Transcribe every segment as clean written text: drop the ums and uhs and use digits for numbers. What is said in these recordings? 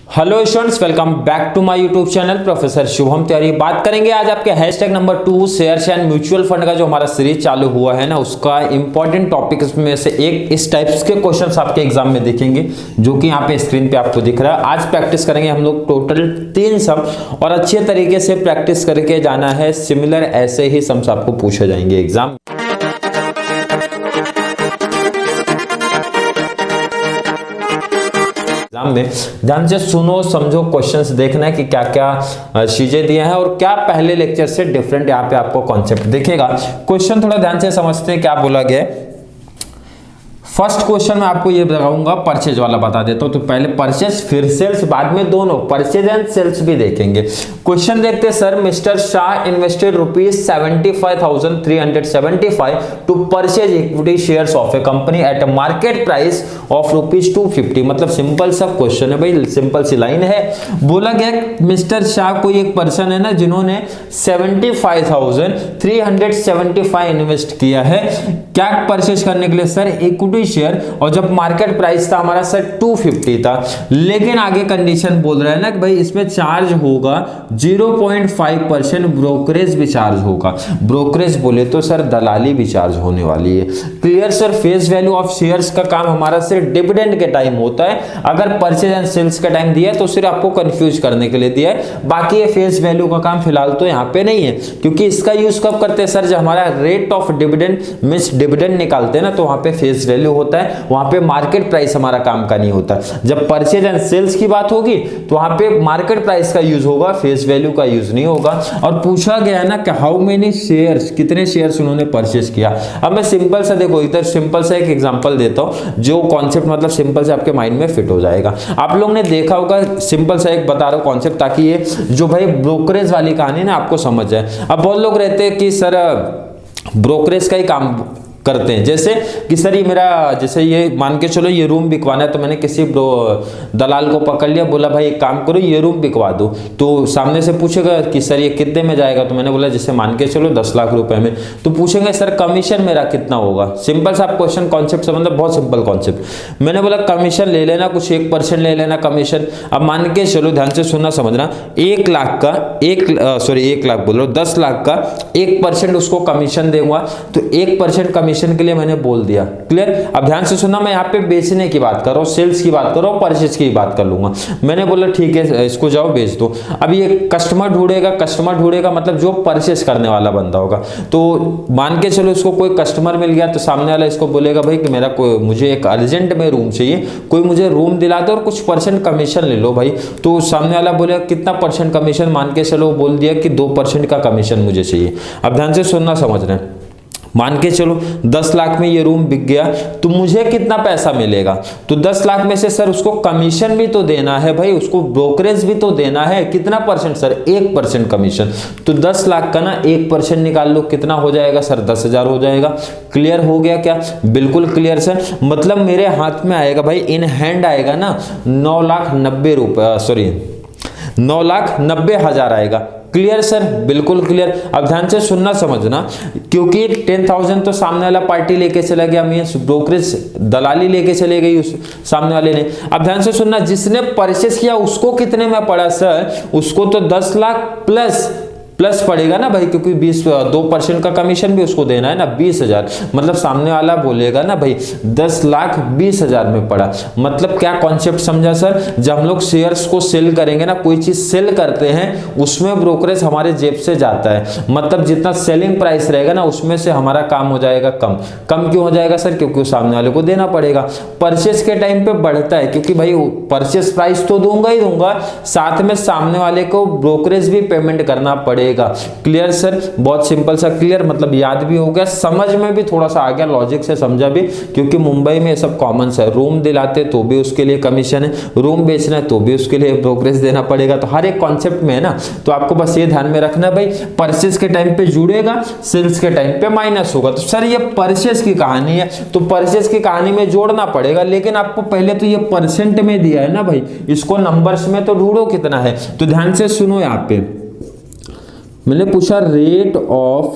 Hello students, welcome back to my YouTube channel professor Shubham Tiwari. बात करेंगे आज आपके hashtag number 2 shares and mutual fund का जो हमारा सीरीज चालू हुआ है ना, उसका इंपॉर्टेंट टॉपिक में से एक इस टाइप्स के क्वेश्चंस आपके एग्जाम में दिखेंगे, जो कि यहाँ पे स्क्रीन पे आपको दिख रहा है। आज प्रैक्टिस करेंगे हम लोग टोटल 3 सम, और अच्छे तरीके से प्रैक्टिस करके जाना है। सिमिलर ऐसे ही सम्स आपको पूछे जाएंगे एग्जाम में। ध्यान से सुनो, समझो, क्वेश्चंस देखना है कि क्या क्या चीजें दिए हैं और क्या पहले लेक्चर से डिफरेंट यहाँ पे आपको कॉन्सेप्ट दिखेगा। क्वेश्चन थोड़ा ध्यान से समझते हैं क्या बोला गया है। फर्स्ट क्वेश्चन में आपको ये बताऊंगा, परचेज वाला बता देता हूं। तो पहले परचेज फिर सेल्स, बाद में दोनों परचेज एंड सेल्स भी देखेंगे। क्वेश्चन देखते हैं। Sir, mister Shah invested ₹75,375 to purchase equity shares of a company at a market price of ₹250। मतलब सिंपल सा क्वेश्चन है भाई, सिंपल सी लाइन है। बोला गया मिस्टर शाह कोई एक पर्सन है ना, जिन्होंने 75,375 इन्वेस्ट किया है क्या परचेज करने के लिए? सर इक्विटी शेयर, और जब मार्केट प्राइस था हमारा सर 250 था। लेकिन आगे कंडीशन बोल रहा है ना कि भाई इसमें चार्ज होगा 0.5% ब्रोकरेज भी चार्ज होगा। ब्रोकरेज बोले तो सर दलाली भी चार्ज होने वाली है। Clear sir. Face value of shares का काम हमारा सिर्फ डिविडेंड के टाइम होता है। अगर परचेज एंड सेल्स का टाइम दिया है तो सिर्फ आपको कंफ्यूज करने के लिए दिया है, बाकी ये फेस वैल्यू का काम फिलहाल तो यहाँ पे नहीं है। क्योंकि इसका यूज कब करते हैं सर? जब हमारा rate of dividend means dividend निकालते हैं ना, तो वहां पे फेस वैल्यू होता है, वहां पे मार्केट प्राइस हमारा काम का नहीं होता। जब परचेज एंड सेल्स की बात होगी तो वहां पे मार्केट प्राइस का यूज होगा, फेस वैल्यू का यूज नहीं होगा। और पूछा गया है ना कि हाउ मेनी शेयर्स, कितने शेयर्स उन्होंने परचेज किया। अब मैं सिंपल सा देखो, इधर सिंपल सा एक एग्जांपल देता हूं जो कॉन्सेप्ट मतलब सिंपल से आपके माइंड में फिट हो जाएगा। आप लोग ने देखा होगा, सिंपल सा एक बता रहा हूं कॉन्सेप्ट, ताकि ये जो भाई ब्रोकरेज वाली कहानी ना आपको समझ जाए। अब बहुत लोग रहते हैं कि सर ब्रोकरेज का ही काम करते हैं, जैसे कि सर ये मेरा, जैसे ये मान के चलो ये रूम बिकवाना है, तो मैंने किसी दलाल को पकड़ लिया, बोला भाई एक काम करो ये रूम बिकवा दो। तो सामने से पूछेगा कि सर ये कितने में जाएगा, तो मैंने बोला जैसे मान के चलो 10 लाख रुपए में। तो पूछेंगे सर कमीशन मेरा कितना होगा। सिंपल सा क्वेश्चन कॉन्सेप्ट समझ, बहुत सिंपल कॉन्सेप्ट। मैंने बोला कमीशन ले लेना, कुछ 1% ले लेना कमीशन। अब मान के चलो, ध्यान से सुनना समझना, 1 लाख का 1 लाख बोल रहा हूँ, 10 लाख का 1% उसको कमीशन दूंगा, तो 1% कमीशन के लिए मैंने बोल दिया। क्लियर। अब ध्यान से सुनना, मैं यहाँ पे बेचने की बात कर रहा हूँ, सेल्स की बात कर रहा हूँ, परचेज की बात कर लूंगा। मैंने बोला ठीक है इसको जाओ बेच दो। अब ये कस्टमर ढूंढेगा मतलब जो परचेज करने वाला बंदा होगा। तो मान के चलो इसको कोई कस्टमर मिल गया, तो सामने वाला इसको बोलेगा भाई कि मेरा कोई, मुझे एक अर्जेंट में रूम चाहिए, कोई मुझे रूम दिला दो और कुछ % कमीशन ले लो भाई। तो सामने वाला बोलेगा कितना % कमीशन? मान के चलो बोल दिया कि 2% का कमीशन मुझे चाहिए। अब ध्यान से सुनना समझना, मान के चलो 10 लाख में ये रूम बिक गया, तो मुझे कितना पैसा मिलेगा? तो 10 लाख में से सर उसको कमीशन भी तो देना है भाई, उसको ब्रोकरेज भी तो देना है। कितना %? Sir 1% commission. तो 10 लाख का ना 1% निकाल लो, कितना हो जाएगा सर? 10,000 हो जाएगा। क्लियर हो गया क्या? बिल्कुल क्लियर सर। मतलब मेरे हाथ में आएगा भाई, इन हैंड आएगा ना 9,90,000 आएगा। Clear sir? बिल्कुल क्लियर। अब ध्यान से सुनना समझना, क्योंकि 10,000 तो सामने वाला पार्टी लेके चला गया, मींस ब्रोकरेज दलाली लेके चले गई उस सामने वाले ने। अब ध्यान से सुनना, जिसने परचेस किया उसको कितने में पड़ा सर? उसको तो 10 लाख प्लस पड़ेगा ना भाई, क्योंकि 2% का कमीशन भी उसको देना है ना, 20,000। मतलब सामने वाला बोलेगा ना भाई 10,20,000 में पड़ा। मतलब क्या कॉन्सेप्ट समझा सर? जब हम लोग शेयर्स को सेल करेंगे ना, कोई चीज सेल करते हैं, उसमें ब्रोकरेज हमारे जेब से जाता है। मतलब जितना सेलिंग प्राइस रहेगा ना, उसमें से हमारा काम हो जाएगा कम। क्यों हो जाएगा सर? क्योंकि सामने वाले को देना पड़ेगा। परचेस के टाइम पे बढ़ता है, क्योंकि भाई परचेस प्राइस तो दूंगा ही दूंगा, साथ में सामने वाले को ब्रोकरेज भी पेमेंट करना पड़ेगा। Clear sir? बहुत सिंपल सा। क्लियर मतलब याद भी हो गया, समझ में भी थोड़ा सा आ गया, लॉजिक से समझा भी, क्योंकि मुंबई में ये सब कॉमन है। रूम दिलाते तो भी उसके लिए कमीशन है, रूम बेचना है तो भी उसके लिए ब्रोकरेज देना पड़ेगा। तो हर एक कॉन्सेप्ट में है ना, तो आपको बस ये ध्यान में रखना भाई, परचेज के टाइम पे जुड़ेगा, सेल्स के टाइम पे माइनस होगा। तो सर ये परचेज की कहानी है, तो परचेज की कहानी में जोड़ना पड़ेगा, लेकिन आपको पहले तो ये % में दिया है ना भाई, इसको नंबर्स में तो ढूंढो कितना है। तो ध्यान से सुनो, यहाँ पे मैंने पूछा रेट ऑफ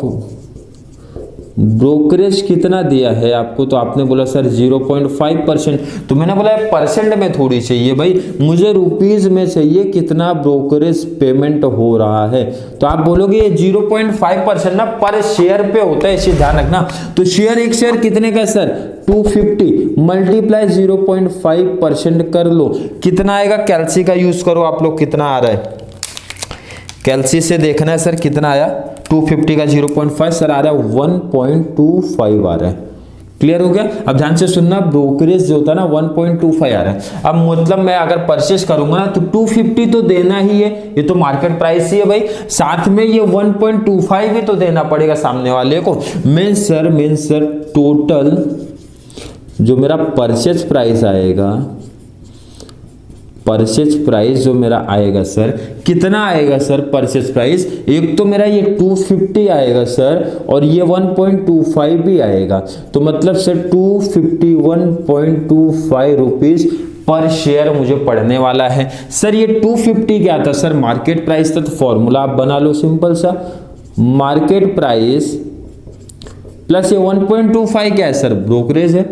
ब्रोकरेज कितना दिया है आपको, तो आपने बोला सर 0.5%। तो मैंने बोला परसेंट में थोड़ी चाहिए भाई, मुझे रुपीज में चाहिए कितना ब्रोकरेज पेमेंट हो रहा है। तो आप बोलोगे ये 0.5% ना पर शेयर पे होता है, इसे ध्यान रखना। तो शेयर, एक शेयर कितने का सर 250 मल्टीप्लाई 0.5% कर लो, कितना आएगा। कैलसी का यूज करो आप लोग, कितना आ रहा है कैलसी से देखना है सर कितना आया। 250 का 0.5 सर आ रहा है 1.25 आ रहा है। क्लियर हो गया। अब ध्यान से सुनना, ब्रोकरेज जो होता है ना 1.25 आ रहा है। अब मतलब मैं अगर परचेस करूंगा ना तो 250 तो देना ही है, ये तो मार्केट प्राइस ही है भाई, साथ में ये 1.25 भी तो देना पड़ेगा सामने वाले को। मीन्स सर टोटल जो मेरा परचेज प्राइस आएगा, परचेज प्राइस जो मेरा आएगा सर, कितना आएगा सर परचेज प्राइस, एक तो मेरा ये 250 आएगा सर और ये 1.25 भी आएगा। तो मतलब सर 251.25 रुपीज पर शेयर मुझे पड़ने वाला है। सर ये 250 क्या था सर, मार्केट प्राइस था। तो फॉर्मूला आप बना लो सिंपल सा, मार्केट प्राइस प्लस ये 1.25 क्या है सर, ब्रोकरेज है।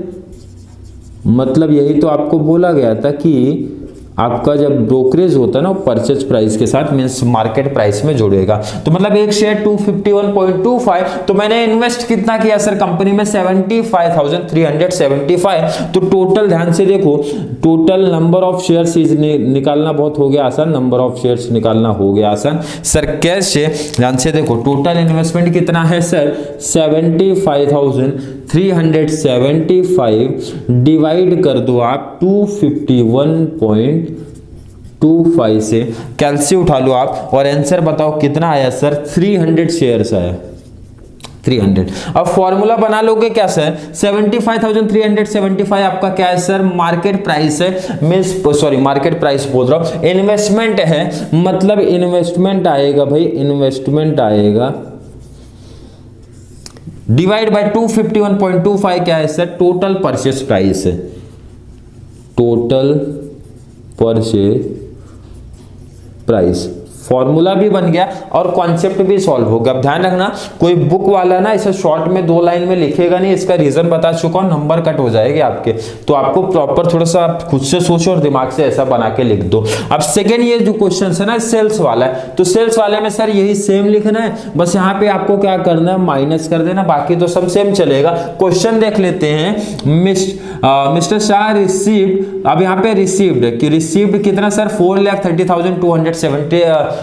मतलब यही तो आपको बोला गया था कि आपका जब ब्रोकरेज होता है ना परचेज प्राइस के साथ मींस मार्केट प्राइस में जोड़ेगा। तो मतलब एक शेयर 251.25, तो मैंने इन्वेस्ट कितना किया सर कंपनी में 75,375। तो टोटल ध्यान से देखो, टोटल नंबर ऑफ शेयर्स निकालना बहुत हो गया आसान, नंबर ऑफ शेयर्स निकालना हो गया आसान सर। कैसे, ध्यान से देखो, टोटल इन्वेस्टमेंट कितना है सर 75,375 डिवाइड कर दो आप 251.25 से, कैलसी उठा लो आप और आंसर बताओ कितना आया सर, 300 शेयर्स आया, 300। अब फॉर्मूला बना लोगे क्या सर, 75,375 आपका क्या है सर, मार्केट प्राइस है, मींस सॉरी मार्केट प्राइस बोल रहा हूं, इन्वेस्टमेंट है, मतलब इन्वेस्टमेंट आएगा भाई, इन्वेस्टमेंट आएगा डिवाइड बाय 251.25 क्या है सर, टोटल परचेस प्राइस है, टोटल परचेज प्राइस। फॉर्मूला भी बन गया और कॉन्सेप्ट भी सॉल्व हो गया। अब ध्यान रखना, कोई बुक वाला ना इसे शॉर्ट में 2 लाइन में लिखेगा नहीं, इसका रीजन बता चुका हूं, नंबर कट हो जाएंगे आपके। तो आपको प्रॉपर थोड़ा सा खुद से सोचो और दिमाग से ऐसा बना के लिख दो। अब सेकेंड ये जो क्वेश्चन है ना सेल्स वाला है, तो सेल्स वाले में सर यही सेम लिखना है, बस यहाँ पे आपको क्या करना है माइनस कर देना, बाकी तो सब सेम चलेगा। क्वेश्चन देख लेते हैं, मिस्टर शाह रिसीव्ड, अब यहाँ पे रिसीव्ड कि रिसीव्ड कितना sir 4,30,272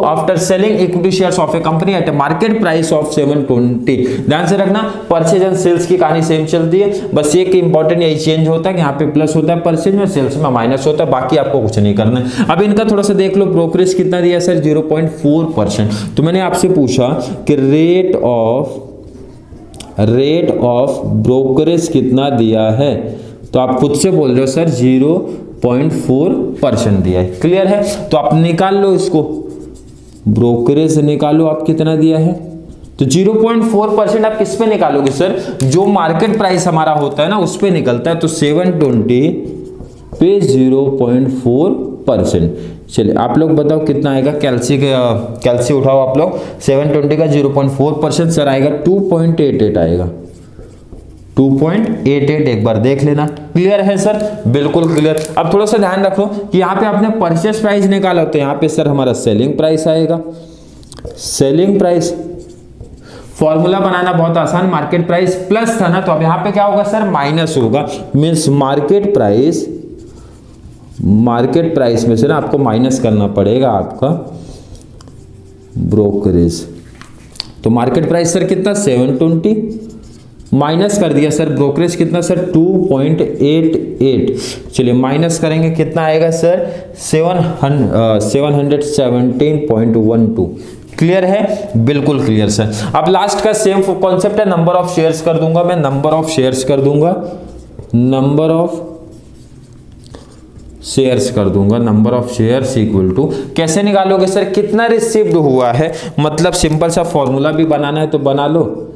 after selling equity shares of a company eight A market price of 720। ध्यान से रखना, परचेज एंड सेल्स की कहानी सेम चलती है, बस एक इंपॉर्टेंट यही चेंज होता है कि यहाँ पे प्लस होता है परचेज में, सेल्स में माइनस होता है, बाकी आपको कुछ नहीं करना है। अब इनका थोड़ा सा देख लो, ब्रोकरेज कितना दिया सर 0.4%। तो मैंने आपसे पूछा कि रेट ऑफ ब्रोकरेज कितना दिया है, तो आप खुद से बोल रहे हो सर 0.4% दिया है। क्लियर है, तो आप निकाल लो इसको, ब्रोकरेज निकालो आप कितना दिया है, तो 0.4% आप किस पे निकालोगे सर, जो मार्केट प्राइस हमारा होता है ना उस पे निकलता है। तो 720 पे 0.4%। चलिए आप लोग बताओ कितना आएगा, कैलसी उठाओ आप लोग, 720 का 0.4% सर आएगा 2.88 आएगा, 2.88 एक बार देख लेना। क्लियर है सर, बिल्कुल क्लियर। अब थोड़ा सा ध्यान रखो कि यहाँ पे आपने परचेस प्राइस निकाला, तो यहाँ पे सर हमारा सेलिंग प्राइस आएगा, सेलिंग प्राइस। फॉर्मूला बनाना बहुत आसान, मार्केट प्राइस प्लस था ना, तो अब यहाँ पे क्या होगा सर माइनस होगा, मीन्स मार्केट प्राइस में से ना आपको माइनस करना पड़ेगा आपका ब्रोकरेज। तो मार्केट प्राइस सर कितना 720 माइनस कर दिया सर ब्रोकरेज कितना सर 2.88। चलिए माइनस करेंगे कितना आएगा सर 717.12। क्लियर है, बिल्कुल क्लियर सर। अब लास्ट का सेम कॉन्सेप्ट है, नंबर ऑफ शेयर्स कर दूंगा मैं, नंबर ऑफ शेयर्स कर दूंगा, नंबर ऑफ शेयर्स कर दूंगा, number of shares equal to, कैसे निकालोगे सर कितना रिसीव्ड हुआ है, मतलब सिंपल सा फॉर्मूला भी बनाना है तो बना लो,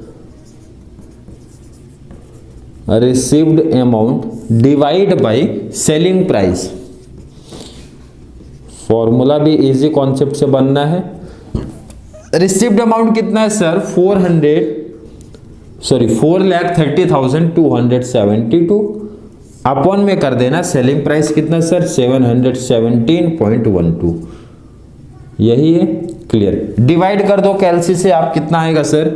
received amount divide by selling price. Formula भी इजी कॉन्सेप्ट से बनना है। रिसीव्ड अमाउंट कितना है सर सॉरी 4,30,272 अपॉन में कर देना सेलिंग प्राइस कितना सर 717.12, यही है। क्लियर, डिवाइड कर दो कैलसी से, आप कितना आएगा सर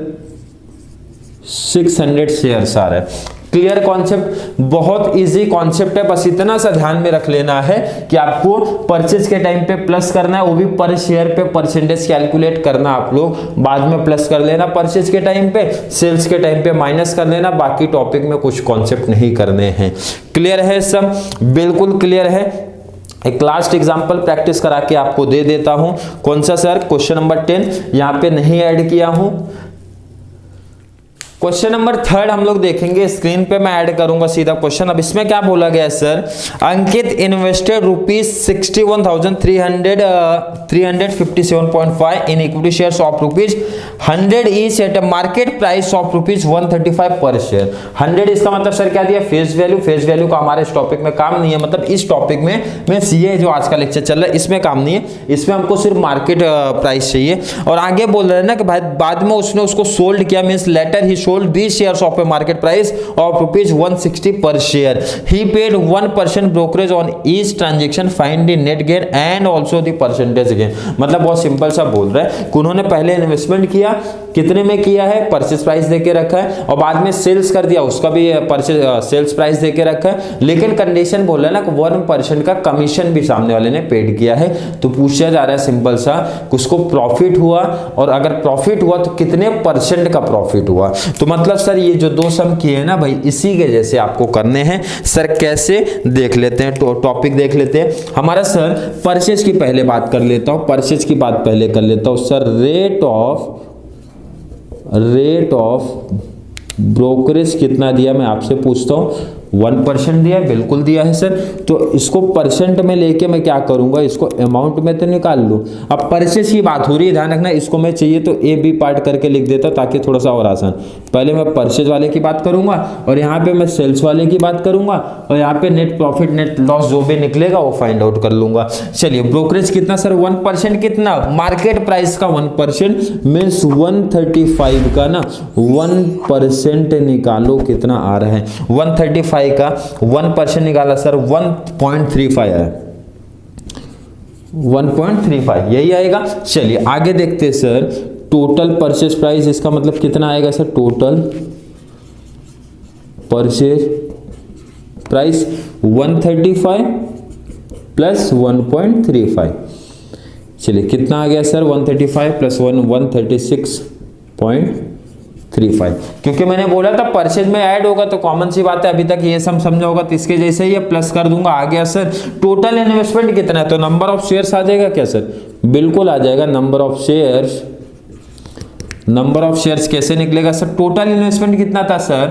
600 शेयर्स आ रहा है। क्लियर कॉन्सेप्ट, बहुत इजी कॉन्सेप्ट है, बस इतना सा ध्यान में रख लेना है कि आपको परचेज के टाइम पे प्लस करना है, वो भी पर शेयर पे परसेंटेज कैलकुलेट करना, आप लोग बाद में प्लस कर लेना परचेज के टाइम पे, सेल्स के टाइम पे माइनस कर लेना, बाकी टॉपिक में कुछ कॉन्सेप्ट नहीं करने हैं। क्लियर है सब, बिल्कुल क्लियर है। एक लास्ट एग्जांपल प्रैक्टिस करा के आपको दे देता हूं, कौन सा सर, क्वेश्चन नंबर 10 यहां पे नहीं ऐड किया हूं। क्वेश्चन नंबर 3 हम लोग देखेंगे, स्क्रीन पे मैं ऐड करूंगा सीधा क्वेश्चन। अब इसमें क्या बोला गया है sir, Ankit invested ₹61,357.5 in equity shares of ₹100 each eight a market price of ₹135 पर शेयर। 100 इसका मतलब सर क्या दिया, फेस वैल्यू। फेस वैल्यू का हमारे इस टॉपिक में काम नहीं है, मतलब इस टॉपिक में ये जो आज का लेक्चर चल रहा है इसमें काम नहीं है, इसमें हमको सिर्फ मार्केट प्राइस चाहिए। और आगे बोल रहे हैं ना कि भाई बाद में उसने उसको सोल्ड किया, मींस लेटर ही sold these shares of a market price of ₹160 per share. He paid 1% brokerage on each transaction. Find the net gain and also the percentage gain. मतलब बहुत सिंपल सा बोल रहा है कि उन्होंने पहले इन्वेस्टमेंट किया, कितने में किया है, परचेज प्राइस देके रखा है, और बाद में सेल्स कर दिया, उसका भी परचेज सेल्स प्राइस देके रखा है, लेकिन कंडीशन बोल रहा है ना कि 1% का कमीशन भी सामने वाले ने पेड किया है। तो पूछा जा रहा है सिंपल सा, उसको प्रॉफिट हुआ, और अगर प्रॉफिट हुआ तो कितने परसेंट का प्रॉफिट हुआ। तो मतलब सर ये जो दो सम किए हैं ना भाई, इसी के जैसे आपको करने हैं। सर कैसे देख लेते हैं, टॉपिक देख लेते हैं हमारा। सर परचेज की पहले बात कर लेता हूं, परचेज की बात पहले कर लेता हूं सर। रेट ऑफ ब्रोकरेज कितना दिया, मैं आपसे पूछता हूं। 1% दिया, बिल्कुल दिया है सर। तो इसको परसेंट में लेके मैं क्या करूंगा, इसको अमाउंट में तो निकाल लूं। अब परचेज की बात हो रही है, ध्यान रखना, इसको मैं चाहिए तो ए बी पार्ट करके लिख देता ताकि थोड़ा सा और आसान। पहले मैं परचेज वाले की बात करूंगा, और यहाँ पे मैं सेल्स वाले की बात करूंगा, और यहाँ पे नेट प्रॉफिट नेट लॉस जो भी निकलेगा वो फाइंड आउट कर लूंगा। चलिए ब्रोकरेज कितना सर, 1% कितना, मार्केट प्राइस का 1% मीन्स 135 का ना 1% निकालो, कितना आ रहा है 135 का 1% निकाला सर 1.35 है, 1.35 यही आएगा। चलिए आगे देखते हैं सर, टोटल परचेज प्राइस, इसका मतलब कितना आएगा sir, total purchase price 135 plus 1.35। चलिए कितना आ गया सर, 135 प्लस 136.35। क्योंकि मैंने बोला था परचेज में ऐड होगा तो कॉमन सी बात है, अभी तक ये सम समझा होगा तो इसके जैसे ही प्लस कर दूंगा। आ गया सर टोटल इन्वेस्टमेंट कितना है, तो नंबर ऑफ शेयर्स आ जाएगा क्या सर, बिल्कुल आ जाएगा number of shares. Number of shares कैसे निकलेगा सर, टोटल इन्वेस्टमेंट कितना था सर,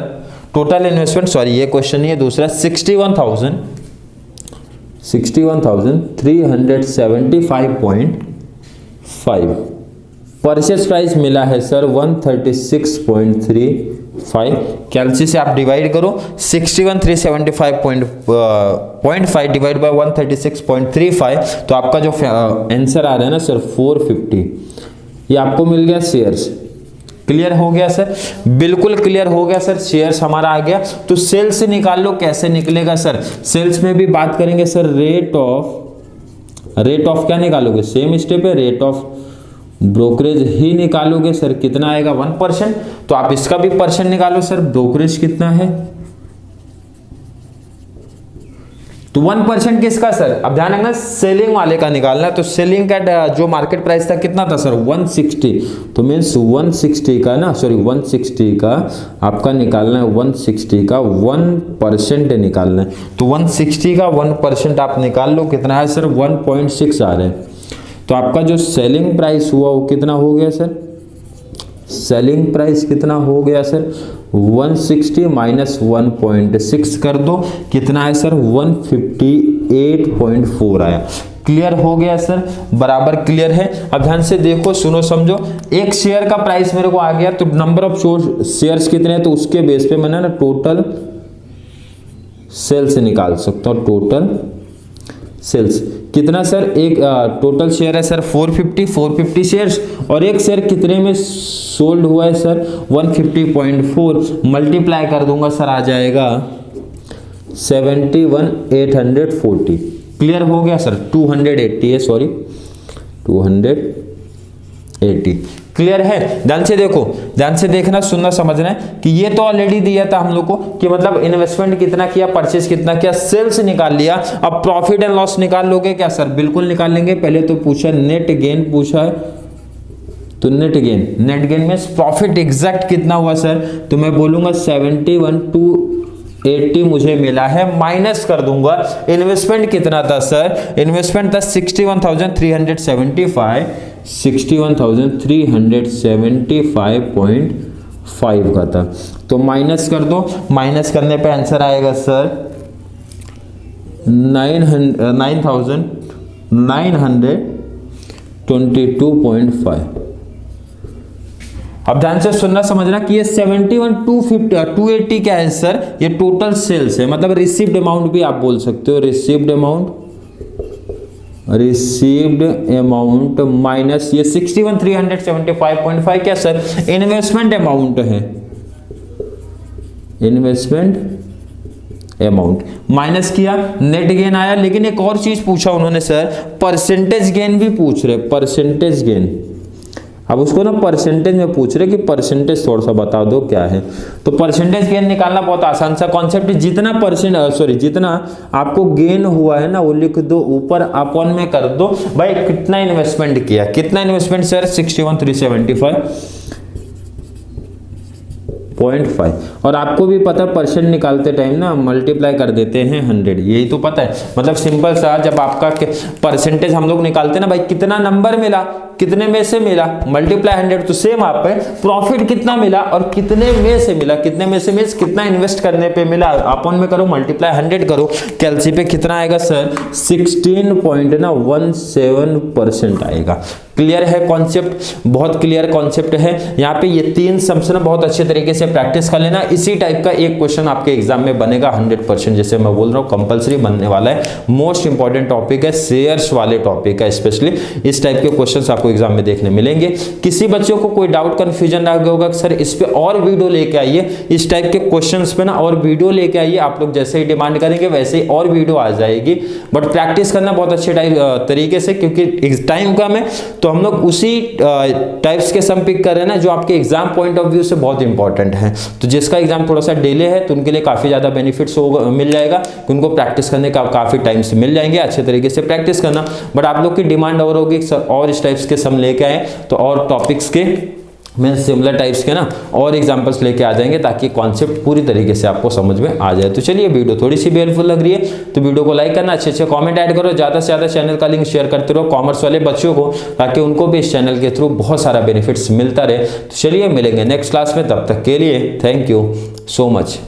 टोटल इन्वेस्टमेंट, सॉरी ये क्वेश्चन नहीं है दूसरा, 61,375.5। परचेज प्राइस मिला है सर 136.35। कैलसी से आप डिवाइड करो, 61,375.5 डिवाइड बाय 136.35, तो आपका जो आंसर आ रहा है ना सर 450, ये आपको मिल गया शेयर्स। क्लियर हो गया सर, बिल्कुल क्लियर हो गया सर, शेयर्स हमारा आ गया। तो सेल्स से निकाल लो, कैसे निकलेगा सर, सेल्स में भी बात करेंगे सर, रेट ऑफ क्या निकालोगे, सेम स्टेप है, रेट ऑफ ब्रोकरेज ही निकालोगे सर, कितना आएगा 1%। तो आप इसका भी परसेंट निकालो सर, ब्रोकरेज कितना है, तो 1% किसका सर, अब ध्यान रखना सेलिंग वाले का निकालना है। तो सेलिंग का जो मार्केट प्राइस था कितना था सर 160, तो मीन्स 160 का ना, सॉरी 160 का आपका निकालना है, 160 का 1% निकालना है। तो 160 का 1% आप निकाल लो, कितना है सर 1.6 आ रहे हैं। तो आपका जो सेलिंग प्राइस हुआ वो कितना हो गया सर, सेलिंग प्राइस कितना हो गया सर 160 माइनस 1.6 कर दो, कितना है सर 158.4 आया। क्लियर हो गया सर, बराबर क्लियर है। अब ध्यान से देखो, सुनो समझो, एक शेयर का प्राइस मेरे को आ गया, तो नंबर ऑफ शेयर्स कितने हैं, तो उसके बेस पे मैंने ना टोटल सेल्स निकाल सकता हूं, टोटल सेल्स कितना सर, एक टोटल शेयर है सर 450 शेयर्स, और एक शेयर कितने में सोल्ड हुआ है सर 150.4, मल्टीप्लाई कर दूंगा सर आ जाएगा 71,840। क्लियर हो गया सर, 280 है, सॉरी 280। क्लियर है? ध्यान से देखो, ध्यान से देखना, सुनना, समझना है कि ये तो ऑलरेडी दिया था हम लोग को कि मतलब इन्वेस्टमेंट कितना किया, परचेज कितना किया, सेल्स निकाल लिया। अब प्रॉफिट एंड लॉस निकाल लोगे क्या सर? बिल्कुल निकाल लेंगे। पहले तो पूछा नेट गेन, पूछा है तो नेट गेन में प्रॉफिट एग्जैक्ट कितना हुआ सर? तो मैं बोलूंगा 71,280 मुझे मिला है, माइनस कर दूंगा इन्वेस्टमेंट कितना था सर? इन्वेस्टमेंट था 61,375, 61,375.5 का था। तो माइनस कर दो, माइनस करने पे आंसर आएगा सर 9,922.5। अब ध्यान से सुनना, समझना कि ये 71,280 क्या है सर? ये टोटल सेल्स है, मतलब रिसीव्ड अमाउंट भी आप बोल सकते हो, रिसीव्ड अमाउंट माइनस ये 61,375.5 क्या सर? इन्वेस्टमेंट अमाउंट है, इन्वेस्टमेंट अमाउंट माइनस किया, नेट गेन आया। लेकिन एक और चीज पूछा उन्होंने सर, परसेंटेज गेन भी पूछ रहे, परसेंटेज गेन। अब उसको ना परसेंटेज में पूछ रहे कि परसेंटेज थोड़ा सा बता दो क्या है। तो परसेंटेज गेन निकालना बहुत आसान सा कॉन्सेप्ट, जितना आपको गेन हुआ है ना वो लिख दो, ऊपर अपॉन में कर दो भाई कितना इन्वेस्टमेंट किया, कितना इन्वेस्टमेंट सर 61,375.5। और आपको भी पता है परसेंट निकालते टाइम ना मल्टीप्लाई कर देते हैं 100, यही तो पता है। मतलब सिंपल सा, जब आपका परसेंटेज हम लोग निकालते हैं ना भाई, कितना नंबर मिला, कितने में से मिला, मल्टीप्लाई 100। तो सेम आप पे प्रॉफिट कितना मिला और कितने में से मिला, कितने में से मींस कितना इन्वेस्ट करने पे मिला, अपॉन में करो, मल्टीप्लाई 100 करो, कैलसी पे कितना आएगा सर 16.17% आएगा। क्लियर है कॉन्सेप्ट? बहुत क्लियर कॉन्सेप्ट है। यहाँ पे ये 3 सम्स ना बहुत अच्छे तरीके से प्रैक्टिस कर लेना। इसी टाइप का एक क्वेश्चन आपके एग्जाम में बनेगा 100%, जैसे मैं बोल रहा हूँ कंपलसरी बनने वाला है। मोस्ट इंपॉर्टेंट टॉपिक है, शेयर्स वाले टॉपिक है, स्पेशली इस टाइप के क्वेश्चन आपको एग्जाम में देखने मिलेंगे। किसी बच्चों को कोई डाउट कंफ्यूजन रह गया होगा सर इस पे और वीडियो लेके आइए, इस टाइप के क्वेश्चंस पे ना और वीडियो लेके आइए, आप लोग जैसे ही डिमांड करेंगे वैसे ही और वीडियो आ जाएगी। बट प्रैक्टिस करना बहुत अच्छे तरीके से, क्योंकि टाइम कम है तो हम लोग उसी टाइप्स के सम पिक कर रहे हैं ना जो आपके एग्जाम पॉइंट ऑफ व्यू से बहुत इंपॉर्टेंट है। तो जिसका एग्जाम थोड़ा सा डिले है तो उनके लिए काफी ज्यादा बेनिफिट्स मिल जाएगा, उनको प्रैक्टिस करने का काफी टाइम से मिल जाएंगे। अच्छे तरीके से प्रैक्टिस करना। बट आप लोग की डिमांड और होगी और इस टाइप्स के सम लेके आए तो और टॉपिक्स के मैं सिमिलर टाइप्स के ना और एग्जांपल्स लेके आ जाएंगे, ताकि कॉन्सेप्ट पूरी तरीके से आपको समझ में आ जाए। तो चलिए, वीडियो थोड़ी सी भी हेल्पफुल लग रही है तो वीडियो को लाइक करना, अच्छे कमेंट ऐड करो, ज़्यादा से ज़्यादा चैनल का लिंक शेयर करते रहो कॉमर्स वाले बच्चों को, ताकि उनको भी इस चैनल के थ्रू बहुत सारा बेनिफिट्स मिलता रहे। तो चलिए मिलेंगे नेक्स्ट क्लास में, तब तक के लिए थैंक यू सो मच।